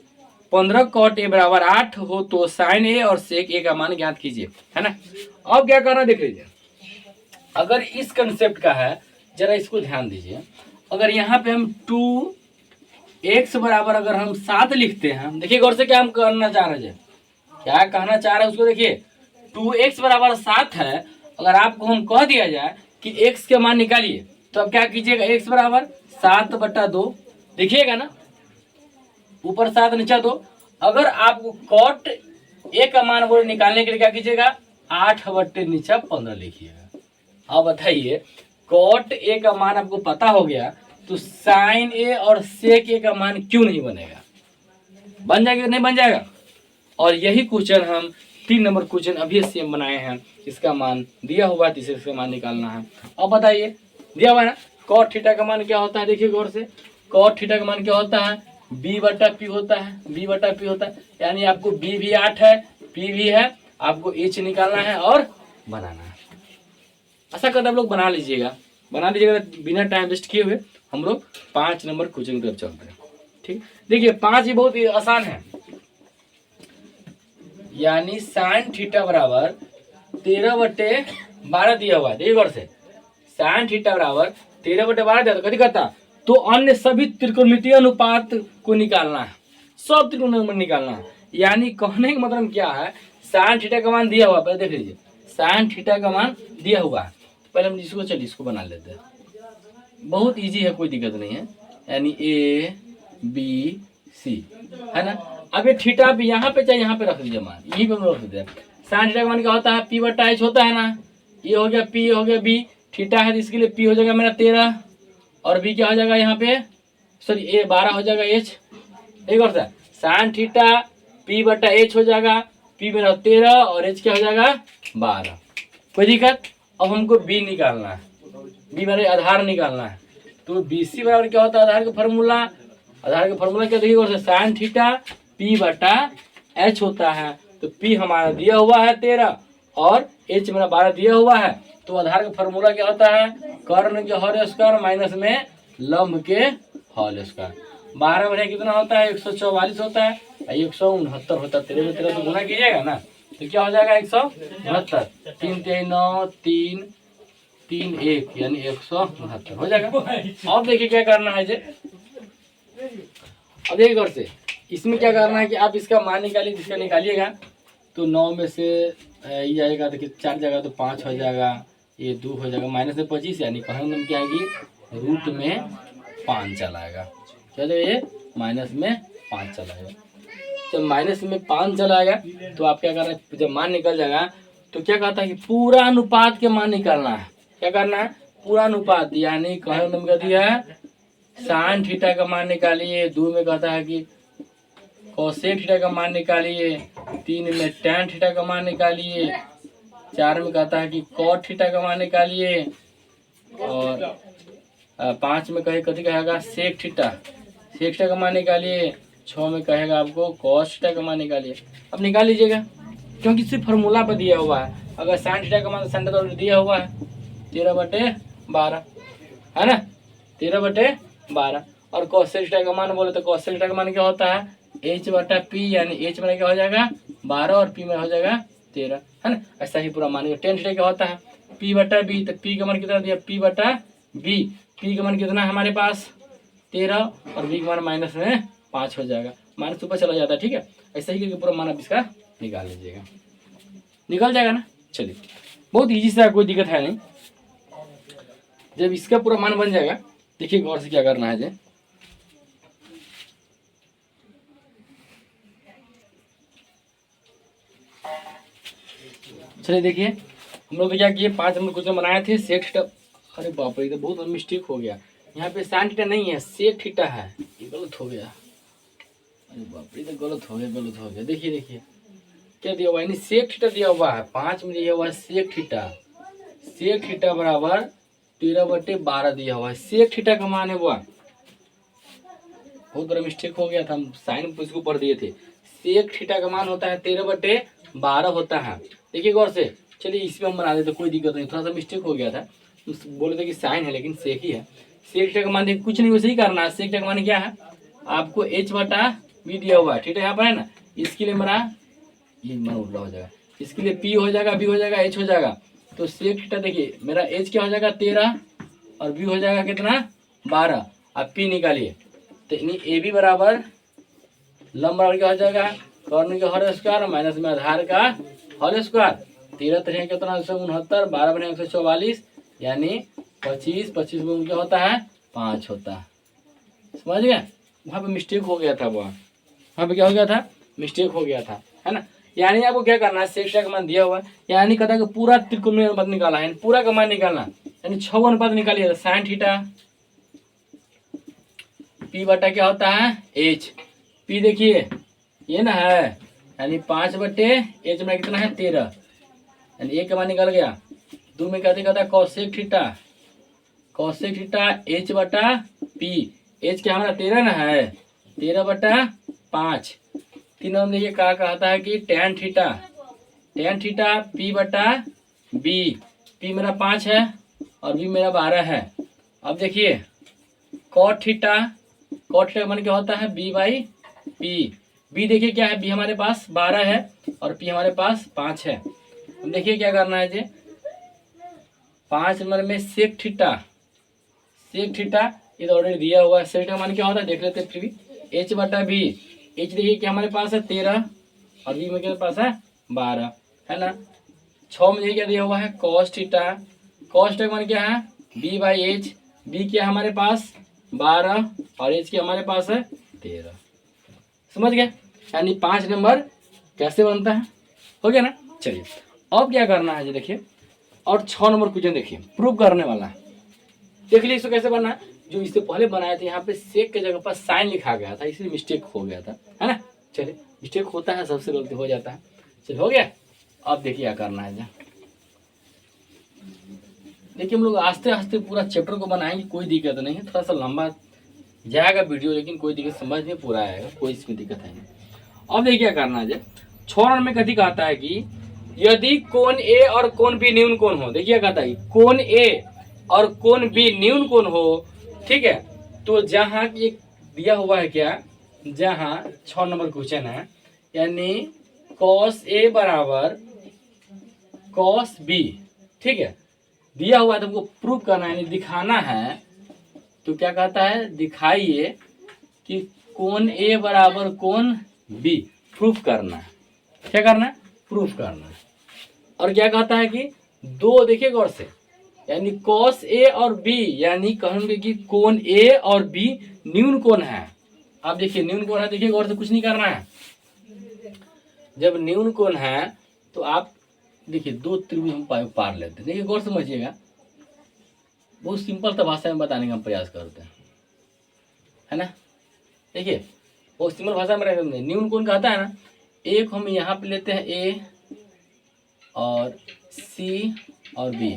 15 कॉट ए बराबर 8 हो तो साइन ए और सेक ए का मान ज्ञात कीजिए, है ना। अब क्या करना देख लीजिए, अगर इस कंसेप्ट का है, जरा इसको ध्यान दीजिए। अगर यहाँ पे हम 2x बराबर अगर हम 7 लिखते हैं, देखिए गौर से क्या हम करना चाह रहे हैं, क्या कहना चाह रहे हैं उसको देखिए। 2x बराबर 7 है, अगर आपको हम कह दिया जाए कि x के मान निकालिए, तो अब क्या कीजिएगा, x बराबर 7/2, देखिएगा ना, ऊपर 7 नीचे 2। अगर आपको कॉट ए का मान बोले निकालने के लिए क्या कीजिएगा, 8/15 लिखिएगा। अब बताइए, कॉट ए का मान आपको पता हो गया तो साइन ए और सेक ए का मान क्यों नहीं बनेगा, बन जाएगा नहीं बन जाएगा। और यही क्वेश्चन हम 3 नंबर क्वेश्चन अभी सेम बनाए हैं, इसका मान दिया हुआ है, तीसरे से मान निकालना है। अब बताइए, दिया हुआ है ना, कॉट थीटा का मान क्या होता है, देखिए गौर से, कॉट थीटा का मान क्या होता है, b/p होता है, b/p होता है, यानी आपको b भी 8 है, p भी है, आपको h निकालना है और बनाना है। ऐसा करते आप लोग बना लीजिएगा, बिना टाइम वेस्ट किए हुए हम लोग 5 नंबर क्वेश्चन की तरफ चलते हैं। ठीक, देखिए 5 ही बहुत ही आसान है, यानी साइन थीटा बराबर 13/12 दिया हुआ है। देखिए गौर से, साइन थीटा बराबर 13/12 दिया, तो कभी करता, तो अन्य सभी त्रिकोणमितीय अनुपात को निकालना है, सब त्रिकोण निकालना है। यानी कहने का मतलब क्या है, साइन थीटा का मान दिया हुआ, पहले देख लीजिए, साइन थीटा का मान दिया हुआ है, पहले हम इसको, चलिए इसको बना लेते हैं, बहुत इजी है, कोई दिक्कत नहीं है, यानी ए बी सी, है ना। अब ये थीटा भी यहाँ पे चाहे यहाँ पे रख दीजिए मान, यहीं पे रख देते हैं। साइन थीटा का मान क्या होता है, p/h होता है ना, ये हो गया p, हो गया b, थीटा है तो इसके लिए p हो जाएगा मेरा 13, और b क्या हो जाएगा यहाँ पे, सॉरी a 12 हो जाएगा, h एक और साइन थीटा p/h हो जाएगा, p मेरा 13 और h क्या हो जाएगा 12, कोई दिक्कत। अब हमको b निकालना है, b मेरे आधार निकालना है, तो BC बराबर क्या होता है, आधार का फार्मूला, आधार का फार्मूला क्या देखिए, साइन थीटा p/h होता है, तो p हमारा दिया हुआ है 13 और h मेरा 12 दिया हुआ है, तो आधार का फार्मूला क्या होता है, कर्ण के होल स्क्वायर माइनस में लंब के होल स्क्वायर। 12 में कितना होता है, 144 होता है, 169 होता है, 13 में 13 से गुना कीजिएगा ना, तो क्या हो जाएगा 169, 3 3 9 3 3 1, यानी 169 हो जाएगा। अब देखिए क्या करना है जे, अब देखिए गौर से, इसमें क्या करना है कि आप इसका मान निकालिए, जिसका निकालिएगा तो 9 में से ये आएगा, देखिए 4 जगह तो 5 हो जाएगा, ये 2 हो जाएगा, माइनस में 25, यानी कहने में क्या आएगी, रूट में 5 चलाएगा, चलो ये माइनस में 5 चलाएगा। जब माइनस में 5 चलाएगा तो आप क्या करना है, जब मान निकल जाएगा तो क्या कहता है कि पूरा अनुपात के मान निकालना है, क्या करना है, पूरा अनुपात, यानी कहने में क्या दिया है, साइन थीटा का मान निकालिए, 2 में कहता है कि कोसेक थीटा का मान निकालिए, 3 में टैन थीटा का मान निकालिए, 4 में कहता है कि कॉट थीटा का मान निकालिए, और 5 में कथी कहेगा, सेक थीटा का मान निकालिए, 6 में कहेगा आपको कॉस थीटा का मान निकालिए। अब निकाल लीजिएगा, क्योंकि सिर्फ फार्मूला पर दिया हुआ है। अगर साइन थीटा का मान साइन थीटा दिया हुआ है 13/12, है ना, 13/12, और कोसेक थीटा का मान बोले तो कोसेक थीटा का मान क्या होता है, एच बटा पी, यानी एच मेरा क्या हो जाएगा 12 और पी मेरा हो जाएगा 13, है ना। ऐसा ही पूरा मानिए। टेन थीटा क्या होता है पी बटा बी, तो पी का मान कितना दिया पी बटा बी, पी का मान कितना है हमारे पास 13 और बी का मान माइनस में 5 हो जाएगा, माइनस ऊपर चला जाता है, ठीक है। ऐसा ही करके पूरा मान आप इसका निकाल लीजिएगा, निकल जाएगा ना। चलिए बहुत ईजी सा, कोई दिक्कत है नहीं। जब इसका पूरा मान बन जाएगा, देखिए गौर से क्या करना है जी। चलिए देखिए, हम लोग तो क्या किए 5 नंबर क्वेश्चन बनाए थे सेक थीटा। अरे बाप रे, तो बहुत मिस्टेक हो गया, यहाँ पे साइन थीटा नहीं है सेक थीटा है, ये गलत हो गया। अरे बाप रे, तो गलत हो गया, गलत हो गया। देखिए देखिए क्या दिया हुआ है, यानी सेक थीटा दिया हुआ है 5 में, दिया हुआ है सेक थीटा, सेक थीटा बराबर 13/12 दिया हुआ है। सेक थीटा का मान है वो, बहुत बड़ा मिस्टेक हो गया था, हम साइन इसको पढ़ दिए थे। सेक थीटा का मान होता है 13/12 होता है। देखिए गौर से, चलिए इसमें हम बना देते, कोई दिक्कत नहीं, थोड़ा सा मिस्टेक हो गया था, बोले थे कि साइन है लेकिन सेक ही है। सेक थीटा का मान देखिए, कुछ नहीं वैसे ही करना है। सेक थीटा का मान क्या है, आपको एच बटा बी दिया हुआ है, थीटा यहाँ पर है ना, इसके लिए मेरा ये मान उल्टा हो जाएगा, इसके लिए पी हो जाएगा, बी हो जाएगा, एच हो जाएगा। तो सेक थीटा देखिए मेरा एच क्या हो जाएगा 13 और बी हो जाएगा कितना 12, अब पी निकालिए, तो ए बी बराबर लंब बराबर क्या हो जाएगा कर्ण का हर स्क्वायर माइनस में आधार का हर स्क्वायर। 13 तरह कितना 169, 12 बने 144, यानी 25, 25 में क्या होता है 5 होता है, समझ गए। वहाँ पे मिस्टेक हो गया था, वहाँ पे क्या हो गया था मिस्टेक हो गया था, है ना। यानी आपको क्या करना है, सेक थीटा का मान दिया हुआ है, यानी कहता है कि पूरा त्रिकोणीय अनुपात निकालना है, पूरा का मान निकालना, यानी 6 अनुपात निकालिए। साइन थीटा पी बटा क्या होता है एच, पी देखिए ये ना है, यानी 5/एच में कितना है 13, यानी एक का मान निकल गया। 2 में कहते कहता है cosec theta, cosec theta H बटा पी, एच क्या हमारा 13 ना है, 13/5। 3 में देखिए क्या कहता है कि tan theta, tan theta P बटा बी, पी मेरा 5 है और बी मेरा 12 है। अब देखिए कॉट थीटा, कॉट थीटा का मान क्या होता है बी बाई पी, बी देखिए क्या है बी हमारे पास 12 है और पी हमारे पास 5 है। अब देखिए क्या करना है जी, 5 नंबर में सेक थीटा, सेक थीटा ये तो ऑलरेडी दिया हुआ है, सेक का मान क्या होता है देख लेते हैं फिर भी, एच बटा बी, एच देखिए क्या हमारे पास है 13 और बी में क्या पास है 12, है ना। 6 में क्या दिया हुआ है कॉस थीटा, कॉस थीटा का मान क्या है बी बाई एच, बी क्या हमारे पास 12 और एच क्या हमारे पास है 13, समझ गए। यानी 5 नंबर कैसे बनता है, हो गया ना। चलिए अब क्या करना है जी, देखिए और 6 नंबर क्वेश्चन देखिए प्रूव करने वाला है, देख लीजिए इसको कैसे बनना है। जो इससे पहले बनाए थे यहाँ पे सेक के जगह पर साइन लिखा गया था, इसलिए मिस्टेक हो गया था, है ना। चलिए मिस्टेक होता है, सबसे गलती हो जाता है। चलिए हो गया। अब देखिए क्या करना है, देखिए हम लोग आस्ते आस्ते पूरा चैप्टर को बनाएंगे, कोई दिक्कत नहीं है, थोड़ा सा लंबा जाएगा वीडियो, लेकिन कोई दिक्कत समझ में पूरा आएगा, कोई इसमें दिक्कत है नहीं। अब देखिए क्या करना है, 6 नंबर में कथी कहता है कि यदि कोण ए और कोण बी न्यून कोण हो, देखिए कहता है कोण ए और कोण बी न्यून कोण हो, ठीक है। तो जहाँ एक दिया हुआ है क्या, जहाँ 6 नंबर क्वेश्चन है, यानी कॉस ए बराबर कॉस बी, ठीक है, दिया हुआ है, तो हमको प्रूव करना है, यानी दिखाना है। तो क्या कहता है दिखाइए कि कोण ए बराबर कोण बी, प्रूफ करना है, क्या करना है प्रूफ करना है। और क्या कहता है कि दो, देखिए गौर से, यानी कॉस ए और बी, यानी कहेंगे कि कोण ए और बी न्यून कोण है। आप देखिए न्यून कोण है, देखिए गौर से, कुछ नहीं करना है। जब न्यून कोण है तो आप देखिए दो त्रिभुज हम पार लेते हैं, देखिए गौर समझिएगा, बहुत सिंपल सा भाषा में बताने का हम प्रयास करते हैं, है ना। देखिए बहुत सिंपल भाषा में रहते हैं, न्यून कोण कहता है ना, एक हम यहाँ पे लेते हैं ए और सी और बी,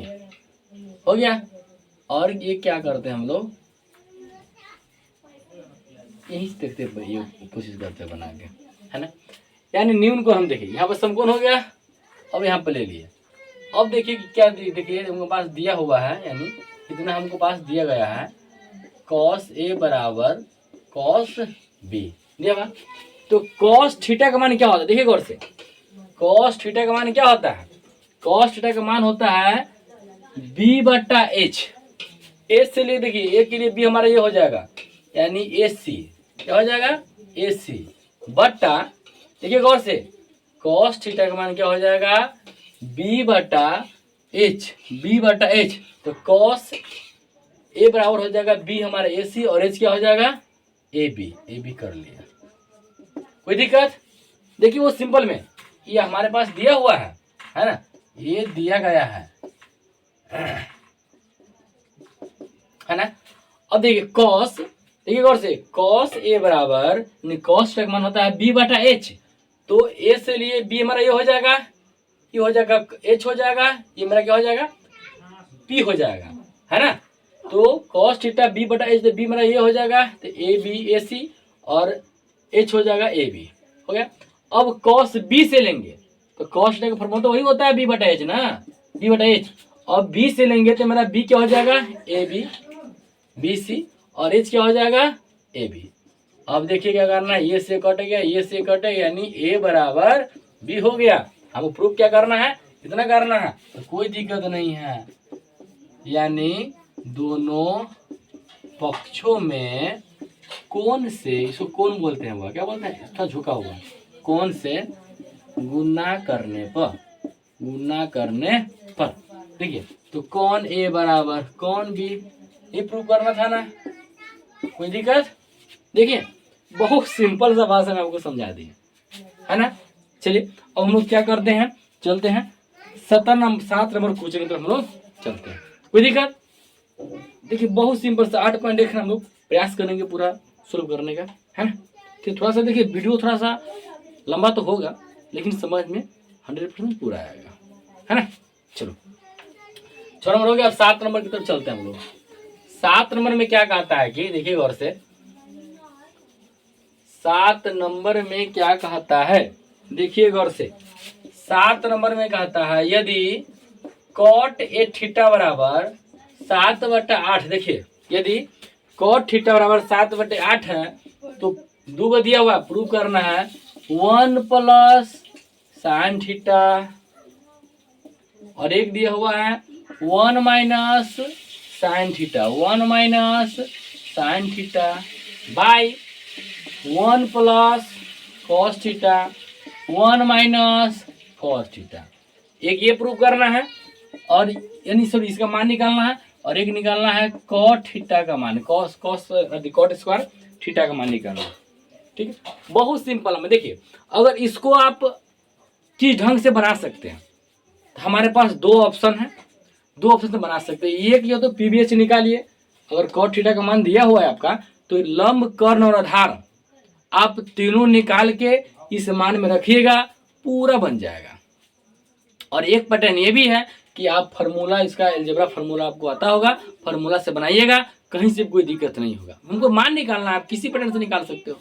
हो गया। और ये क्या करते हैं हम लोग, यही देखते ये कोशिश करते हैं बना के, है ना। यानी न्यून कोण हम देखिए यहाँ पर समकोण हो गया, अब यहाँ पर ले लिए। अब देखिए क्या, देखिए हमको पास दिया हुआ है, यानी इतना हमको पास दिया गया है, कॉस ए बराबर कॉस बी दिया हुआ। तो कॉस थीटा का मान क्या होता है, देखिए गौर से, कॉस थीटा का मान क्या होता है, कॉस थीटा का मान होता है बी बट्टा एच। एच से लिए देखिए, ए के लिए बी हमारा ये हो जाएगा, यानी ए सी, क्या हो जाएगा, ए सी बट्टा, देखिए गौर से, कॉस थीटा का मान क्या हो जाएगा, बी बटा एच, बी बटा एच। तो कॉस ए बराबर हो जाएगा बी हमारा ए सी, और एच क्या हो जाएगा, ए बी। ए बी कर लिया, कोई दिक्कत, देखिए वो सिंपल में ये हमारे पास दिया हुआ है ना, ये दिया गया है ना। अब देखिए कॉस, देखिए गौर से, कॉस ए बराबर कॉस का मान होता है बी बटा एच, तो ए से लिए बी हमारा ये हो जाएगा, ये हो जाएगा एच हो जाएगा, ये मेरा क्या हो जाएगा, पी हो जाएगा, है ना। तो कॉस थीटा बी बटा एच, बी मेरा ये हो जाएगा, तो ए बी ए सी, और एच हो जाएगा ए बी, हो गया। अब कॉस बी से लेंगे, तो कॉस का फॉर्मूला तो वही होता है बी बटा एच ना, बी बटा एच। अब बी से लेंगे तो मेरा बी क्या हो जाएगा, ए बी, बी सी, और एच क्या हो जाएगा, ए बी। अब देखिए क्या करना है, ये से कट गया, ये से कट गया, यानी ए बराबर बी हो गया। हमको प्रूफ क्या करना है, इतना करना है, तो कोई दिक्कत नहीं है, यानी दोनों पक्षों में कोण से, इसको कोण बोलते हैं, वो क्या बोलते हैं, इसका झुका हुआ, कोण से गुना करने पर, गुना करने पर, देखिए तो कौन ए बराबर कौन बी, ये प्रूव करना था ना, कोई दिक्कत, देखिए बहुत सिंपल सा भाषा में आपको समझा दी है ना। चलिए अब हम लोग क्या करते हैं, चलते हैं 7 नंबर क्वेश्चन की तरफ हम लोग चलते हैं, कोई दिक्कत। देखिए बहुत सिंपल सा 8 पॉइंट देखना, हम लोग प्रयास करेंगे पूरा सोल्व करने का, है ना। तो थोड़ा सा देखिए वीडियो थोड़ा सा लंबा तो होगा, लेकिन समझ में 100% पूरा आएगा, है ना। चलो 6 नंबर हो गया, अब 7 नंबर की तरफ चलते हैं हम लोग। 7 नंबर में क्या कहता है कि देखिए गौर से, 7 नंबर में क्या कहता है, देखिए गौर से, 7 नंबर में कहता है यदि कॉट ए थीटा बराबर 7/8, देखिए यदि कॉट थीटा बराबर 7/8 है, तो 2 को दिया हुआ, प्रूव करना है 1 प्लस साइन थीटा, और एक दिया हुआ है 1 minus sine theta, 1 minus sine theta by 1 plus cos theta, 1 minus cos theta. एक ये प्रूव करना है, और यानी सॉरी इसका मान निकालना है, और एक निकालना है कॉट थीटा का मान, cos cos cot square theta का मान निकालना है, ठीक है। बहुत सिंपल है, देखिए अगर इसको आप किस ढंग से बना सकते हैं, तो हमारे पास 2 ऑप्शन है, 2 ऑप्शन से बना सकते हैं। एक ये तो पीबीएच निकालिए, अगर कॉट थीटा का मान दिया हुआ है आपका, तो लंब कर्ण और आधार आप तीनों निकाल के इस मान में रखिएगा, पूरा बन जाएगा। और एक पैटर्न ये भी है कि आप फार्मूला, इसका अलजेब्रा फार्मूला आपको आता होगा, फार्मूला से बनाइएगा, कहीं से कोई दिक्कत नहीं होगा। हमको मान निकालना है, आप किसी पैटर्न से निकाल सकते हो,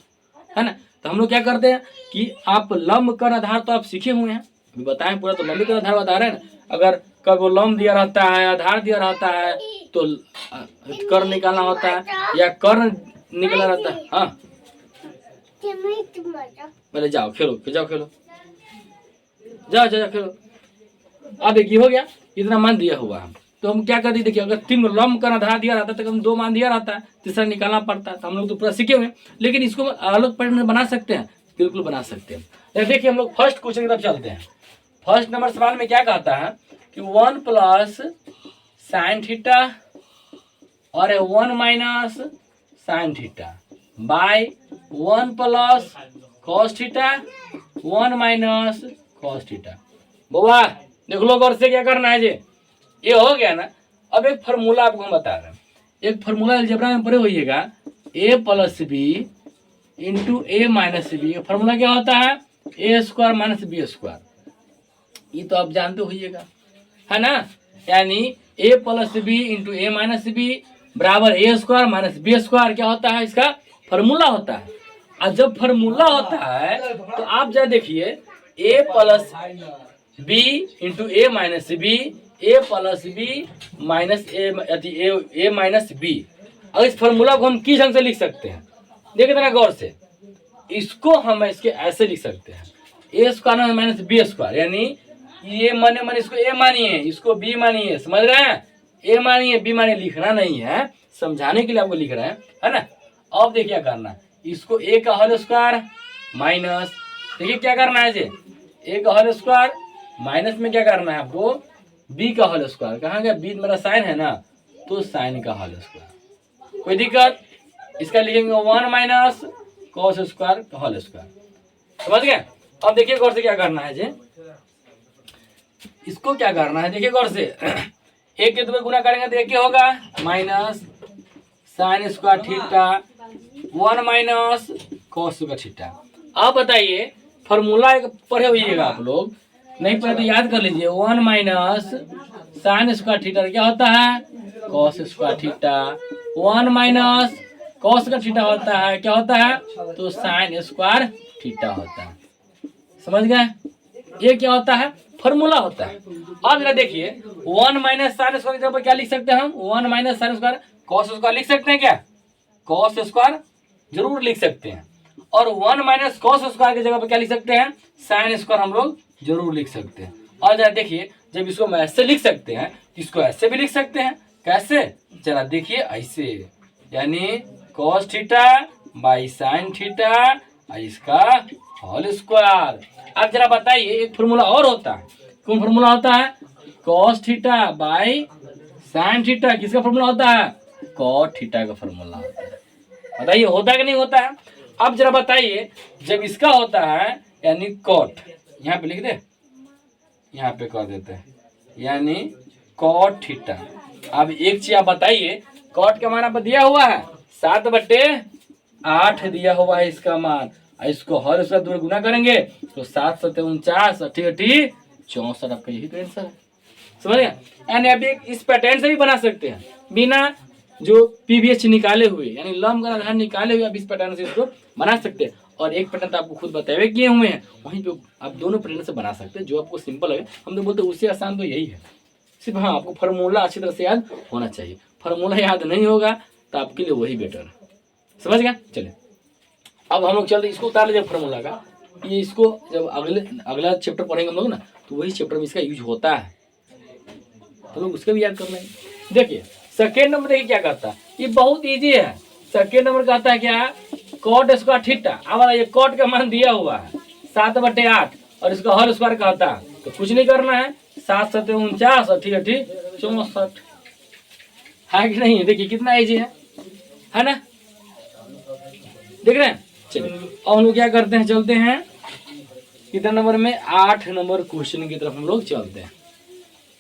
है ना। तो हम लोग क्या करते हैं कि आप लंब कर्ण आधार तो आप सीखे हुए हैं, अभी बताएं पूरा, तो लंब कर्ण आधार बता रहे हैं ना। अगर कब लंब दिया रहता है, आधार दिया रहता है, तो कर्ण निकालना होता है, या कर्ण निकला रहता है। हाँ पहले जाओ खेलो, जाओ खेलो, जाओ जाओ खेलो। अब एक हो गया, इतना मान दिया हुआ है, तो हम क्या करते, देखिए अगर 3 लंब का आधार दिया रहता है, तो हम 2 मान दिया रहता है, तीसरा निकालना पड़ता है। तो हम लोग तो पूरा सीखे हुए हैं, लेकिन इसको अलग पैटर्न में बना सकते हैं, बिल्कुल बना सकते हैं। देखिए हम लोग फर्स्ट क्वेश्चन की तरफ चलते हैं। फर्स्ट नंबर सवाल में क्या कहता है कि 1 प्लस साइन थीटा और 1 minus sine theta by 1 plus cos theta, 1 minus cos theta. बुआ देख लो गौर से क्या करना है जी, ये हो गया ना। अब एक फार्मूला आपको हम बता रहे हैं, एक फार्मूला अलजेब्रा में पढ़े होइएगा, a plus B into A minus B. Formula क्या होता है, A square minus B square, ये तो आप जानते होइएगा, है ना। यानी a plus B into A minus B बराबर A square minus B square, क्या होता है, इसका फार्मूला होता है। और जब फार्मूला होता है तो आप जरा देखिए, a plus B into A minus B, A plus B minus A minus B. अब इस फार्मूला को हम किस ढंग से लिख सकते हैं, देखिए ना गौर से, इसको हम इसके ऐसे लिख सकते हैं, ए स्क्वायर माइनस बी स्क्वायर, यानी ये मन इसको ए मानिए, इसको बी मानिए, समझ रहे हैं? ए मानिए बी मानिए, लिखना नहीं है, समझाने के लिए आपको लिख रहे हैं, है ना। अब देखिए क्या करना है, इसको ए का होल स्क्वायर माइनस, देखिए क्या करना है जी, ए का होल स्क्वायर माइनस में क्या करना है आपको, बी का होल स्क्वायर, कहाँ गया बी, मेरा साइन है ना, तो साइन का होल स्क्वायर, कोई दिक्कत, इसका लिखेंगे 1 माइनस कॉस स्क्वायर का होल स्क्वायर, समझ गए। अब देखिए गौर से क्या करना है जी, इसको क्या करना है, देखिए गौर से, एक के दो गुना करेंगे तो एक क्या होगा, minus sine square theta 1 minus cos square theta. अब बताइए फॉर्मूला एक पढ़े होइएगा आप लोग, नहीं पढ़े तो याद कर लीजिए, 1 माइनस साइन स्क्वायर थीटा क्या होता है, cos square theta, 1 minus cos का थीटा होता है, क्या होता है, तो साइन स्क्वायर थीटा होता है, समझ गए। ये क्या होता है, फॉर्मूला होता है। अब जरा देखिए 1 माइनस साइन स्क्वायर की जगह पर क्या लिख सकते हैं हम, 1 minus sine square cos square लिख सकते हैं क्या, कॉस स्क्वायर जरूर लिख सकते हैं, और 1 माइनस कॉस स्क्वायर की जगह पर क्या लिख सकते हैं, साइन स्क्वायर हम लोग जरूर लिख सकते हैं। और जरा देखिए जब इसको हम ऐसे लिख सकते हैं, इसको ऐसे भी लिख सकते हैं, कैसे, जरा देखिए ऐसे, यानी cos theta by sine theta, इसका होल स्क्वायर। अब जरा बताइए एक फॉर्मूला और होता है, कौन फॉर्मूला होता है, cos theta by sine theta, किसका फॉर्मूला होता है, कॉट थीटा का फॉर्मूला होता है, बताइए होता है कि नहीं होता है। अब जरा बताइए जब इसका होता है, यानी कॉट, यहाँ पे लिख दे, यहाँ पे कर देते हैं, यानी कॉट थीटा। अब एक चीज आप बताइए, कॉट का मान आप दिया हुआ है 7/8 दिया हुआ है इसका मान, इसको हर उसका दूर गुना करेंगे तो 7 7 49 80 64, आपका यही तो आंसर है, समझ गए। यानी आप इस पैटर्न से भी बना सकते हैं, बिना जो पीवीएच निकाले हुए, यानी लंब का आधार निकाले हुए आप इस पैटर्न से इसको बना सकते हैं। और एक पैटर्न तो आपको खुद बताए किए हुए हैं, वहीं पे आप दोनों पैटर्न से बना सकते हैं, जो आपको सिंपल लगे। हम तो बोलते हैं उससे आसान तो यही है, सिर्फ हाँ आपको फार्मूला अच्छी तरह से याद होना चाहिए, फार्मूला याद नहीं होगा तो आपके लिए वही बेटर है, समझ गया। चलिए अब हम लोग चलते, इसको उतार लीजिए फार्मूला का, ये इसको जब अगला चैप्टर पढ़ेंगे हम लोग ना, तो वही चैप्टर में इसका यूज होता है, तो लोग उसका भी याद कर लेंगे। देखिए सेकेंड नंबर देखिए क्या कहता है, ये बहुत इजी है। सेकेंड नंबर कहता है क्या, कॉट स्क्वायर थीटा। अब ये कॉट का मान दिया हुआ है 7/8 और इसका होल स्क्वायर कहता है, तो कुछ नहीं करना है, 7 7 49 80 80 64 है कि नहीं, देखिए कितना इजी है ना, देख रहे हैं। चलिए अब हम लोग क्या करते हैं, चलते हैं कितना नंबर में, 8 नंबर क्वेश्चन की तरफ हम लोग चलते हैं।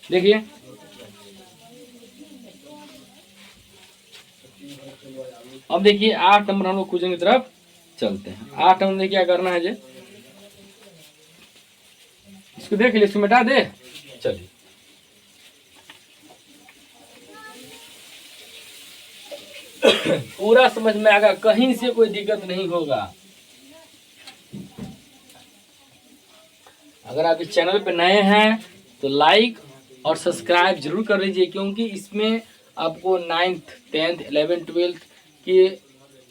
देखिए अब देखिए 8 नंबर हम लोग क्वेश्चन की तरफ चलते हैं। 8 नंबर में क्या करना है जी, इसको देख लिया, इसको मिटा दे, चलिए पूरा समझ में आएगा, कहीं से कोई दिक्कत नहीं होगा। अगर आप इस चैनल पे नए हैं तो लाइक और सब्सक्राइब जरूर कर लीजिए, क्योंकि इसमें आपको 9th 10th 11th 12th के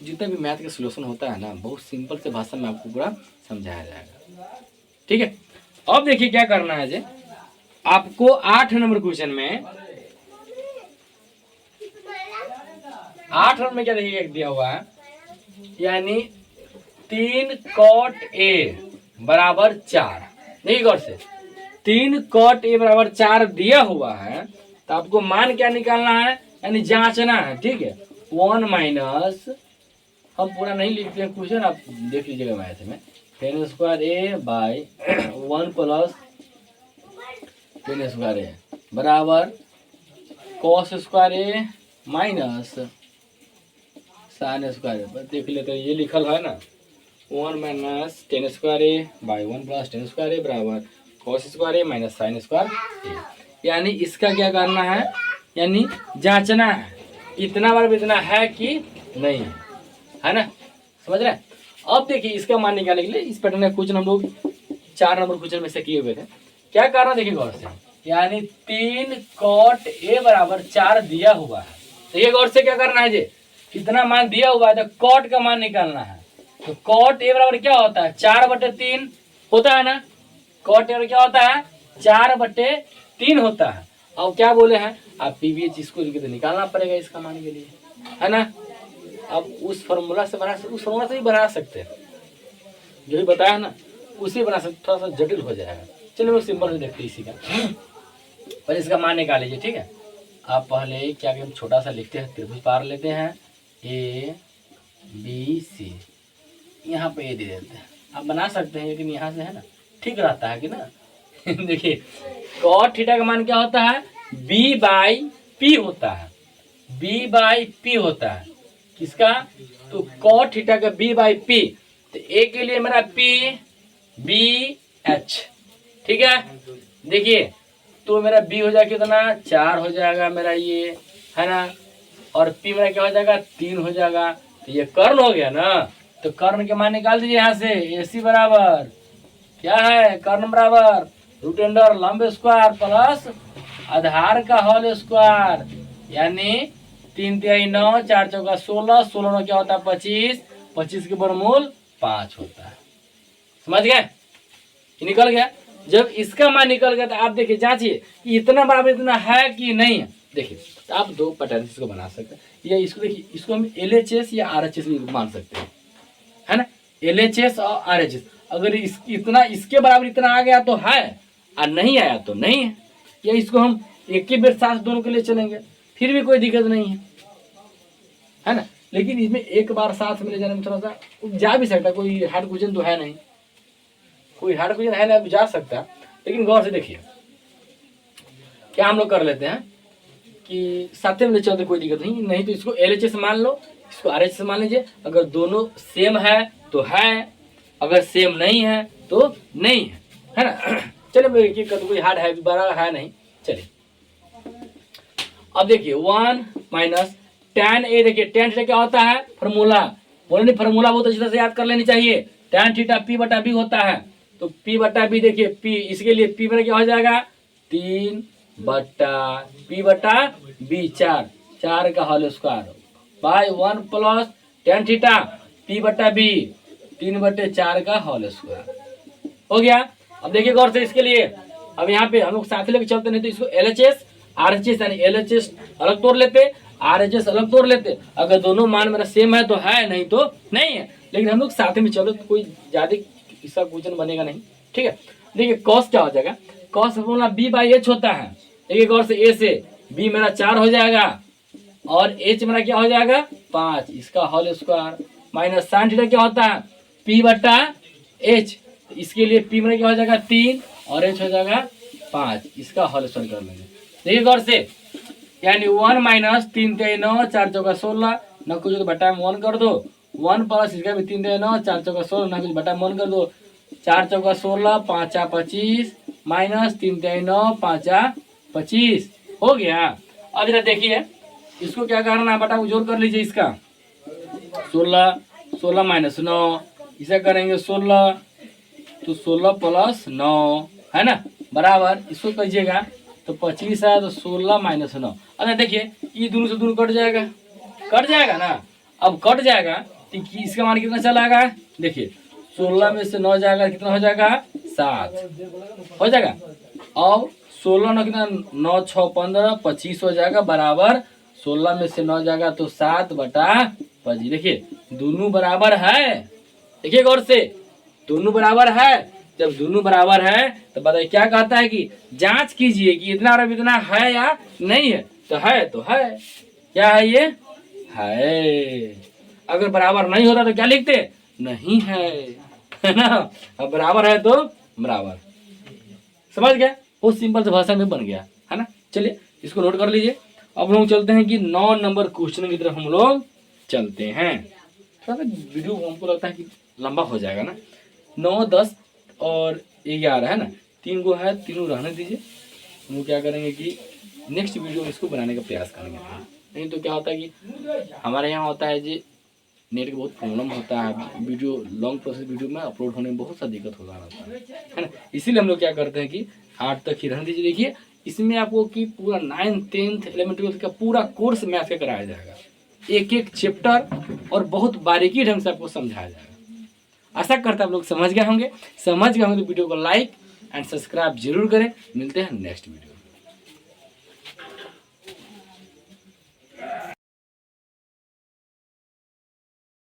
जितने भी मैथ का सॉल्यूशन होता है ना, बहुत सिंपल से भाषा में आपको पूरा समझाया जाएगा, ठीक है। अब देखिए क्या करना है जी, आपको 8 नंबर क्वेश्चन में, 8 नंबर में क्या देखिए दिया हुआ है, यानी 3 cot a बराबर 4, देखिए गौर से 3 cot a बराबर 4 दिया हुआ है, तो आपको मान क्या निकालना है, यानी जांचना है, ठीक है। 1 माइनस, हम पूरा नहीं लिखते हैं क्वेश्चन, आप देख लीजिएगा मैथ में, 10 square A by 1 plus 10 square A बराबर cos square A minus sine square A, देख लेते हैं ये लिखल है ना, 1 minus 10 square A by 1 plus 10 square A बराबर cos square A minus sine square A, यानी इसका क्या करना है, यानी जांचना है इतना बार इतना है कि नहीं है ना, समझ रहे हैं। अब देखिए इसका मान निकालने के लिए इस पैटर्न का क्वेश्चन हम लोग 4 नंबर क्वेश्चन में से किए हुए थे, क्या करना देखिए गौर से, यानी 3 cot a बराबर 4 दिया हुआ है, तो ये गौर से क्या करना है जी, कितना मान दिया हुआ है, तो cot का मान निकालना है, तो कॉट ए बराबर क्या होता है 4/3 होता है ना। कॉट ए क्या होता है 4/3 होता है। अब क्या बोले हैं आप पीवीएच इसको तो निकालना पड़ेगा इसका मान के लिए, है ना। अब उस फॉर्मूला से उस फॉर्मूला से ही बना सकते हैं, जो भी बताया ना उसी बना सकते, थोड़ा सा जटिल हो जाएगा। चलिए वो सिंपल से देखते हैं इसी का। पर इसका मान निकाल लीजिए, ठीक है। आप पहले क्या करें छोटा सा लिखते हैं, त्रिभुज पार लेते हैं ए बी सी, यहाँ पे ए दे देते हैं। आप बना सकते हैं लेकिन यहाँ से है ना ठीक रहता है कि ना। देखिए कॉट थीटा का मान क्या होता है b/p होता है, b/p होता है किसका, तो कॉट थीटा का b/p। तो ए के लिए मेरा p b/h, ठीक है। देखिए तो मेरा b हो जाएगा कितना 4 हो जाएगा मेरा ये, है ना। और p मेरा क्या हो जाएगा 3 हो जाएगा। तो ये कर्ण हो गया ना। तो कर्ण के मान निकाल दीजिए यहाँ से। AC बराबर क्या है कर्ण बराबर √, लंब स्क्वायर प्लस आधार का होल स्क्वायर, यानी 3×3 9, 4 चौका 16, 16 में क्या होता है 25, 25 के वर्गमूल 5 होता है। समझ गए, निकल गया। जब इसका मान निकल गया तो आप देखिए जांचिए कि इतना बराबर इतना है कि नहीं है। देखिए तो आप दो पैटर्न इसको बना सकते हैं, या इसको देखिए इसको हम LHS या RHS भी मान सकते हैं, है ना। LHS और RHS अगर इतना इसके बराबर इतना आ गया तो है, और नहीं आया तो नहीं है। या इसको हम एक ही बेर साथ दोनों के लिए चलेंगे फिर भी कोई दिक्कत नहीं है ना। लेकिन इसमें एक बार साथ में ले जाने में थोड़ा सा जा भी सकता है, कोई हार्ड क्वेश्चन तो है नहीं, कोई हार्ड क्वेश्चन है ना जा सकता है। लेकिन गौर से देखिए क्या हम लोग कर लेते हैं कि साथ में ले चलते कोई दिक्कत नहीं तो इसको LHS मान लो, इसको RHS मान लीजिए। अगर दोनों सेम है तो है, अगर सेम नहीं है तो नहीं है ना। चलिए कोई हार्ड है बड़ा है नहीं। चलिए अब देखिए 1 माइनस tan A, देखिए tan थीटा क्या होता है फॉर्मूला, बोले नहीं फॉर्मूला बहुत अच्छी तरह से याद कर लेनी चाहिए। tan थीटा P/B होता है। तो P/B देखिए P, इसके लिए P मेरा क्या हो जाएगा 3/P/B 4 का whole square by 1 plus tan theta P/B 3/4 का होल स्क्वायर हो गया। अब देखिए गौर से इसके लिए अब यहाँ पे हम लोग साथ लेके चलते नहीं तो इसको LHS RHS यानी LHS अलग तोड़ लेते, RHS अलग तोड़ लेते। अगर दोनों मान मेरा सेम है तो है, नहीं तो नहीं है। लेकिन हम लोग साथ में चलो तो कोई ज्यादा इसका क्वेश्चन बनेगा नहीं, ठीक है। देखिए कॉस क्या हो जाएगा, कॉस फॉर्मूला B/H होता है। देखिए गौर से A से B मेरा 4 हो जाएगा और H मेरा क्या हो जाएगा 5, इसका whole square minus sine theta क्या होता है P/H। इसके लिए P मेरा क्या हो जाएगा 3 और H हो जाएगा 5, इसका होल स्क्वायर कर लेंगे। देखिए गौर से यानी 1 माइनस 3×3 9, 4 चौका 16, न कुछ तो बटा में 1 कर दो, 1 प्लस इसका भी 3×3 9, 4 चौका 16, न कुछ बटा में 1 कर दो, 4 चौका 16, 5 25 माइनस 3×3 9, 5 25 हो गया। अब जरा देखिए इसको क्या करना है बटा जोड़ कर लीजिए, इसका 16 माइनस 9, इसे करेंगे 16 तो 16 प्लस 9 है ना बराबर, इसको कीजिएगा तो 25 है तो 16 माइनस 9। अरे देखिए ये दोनों से दोनों कट जाएगा ना। अब कट जाएगा तो इसका मान कितना चला आएगा, देखिए 16 में से 9 जाएगा कितना हो जाएगा 7 हो जाएगा। और 16 9 कितना 9 6 15 25 हो जाएगा बराबर 16 में से 9 जाएगा तो 7/25। देखिए दोनों बराबर है, देखिए गौर से दोनों बराबर है। जब दोनों बराबर है तो बताइए क्या कहता है कि जांच कीजिए कि इतना और इतना है या नहीं है। तो है क्या है ये है। अगर बराबर नहीं होता तो क्या लिखते नहीं है ना। अब बराबर है तो बराबर, समझ गया, बहुत सिंपल से भाषा में बन गया है ना। चलिए इसको नोट कर लीजिए। अब हम लोग चलते हैं कि 9 नंबर क्वेश्चन की तरफ हम लोग चलते हैं। थोड़ा सा वीडियो हमको लगता है कि लंबा हो जाएगा ना, 9 10 और 11 है ना, 3 गो है, तीनों रहने दीजिए। हम लोग क्या करेंगे कि नेक्स्ट वीडियो में इसको बनाने का प्रयास करेंगे। नहीं तो क्या होता है कि हमारे यहाँ होता है जी नेट का बहुत प्रॉब्लम होता है, वीडियो लॉन्ग प्रोसेस वीडियो में अपलोड होने में बहुत सा दिक्कत होता है ना। इसीलिए हम लोग क्या करते हैं कि 8 तक ही रहने दीजिए। देखिए इसमें आपको कि पूरा 9th 10th 11th 12th का पूरा कोर्स मैथ का कराया जाएगा, एक एक चैप्टर और बहुत बारीकी ढंग से आपको समझाया जाएगा। आशा करता आप लोग समझ गए होंगे तो वीडियो को लाइक एंड सब्सक्राइब जरूर करें। मिलते हैं नेक्स्ट वीडियो।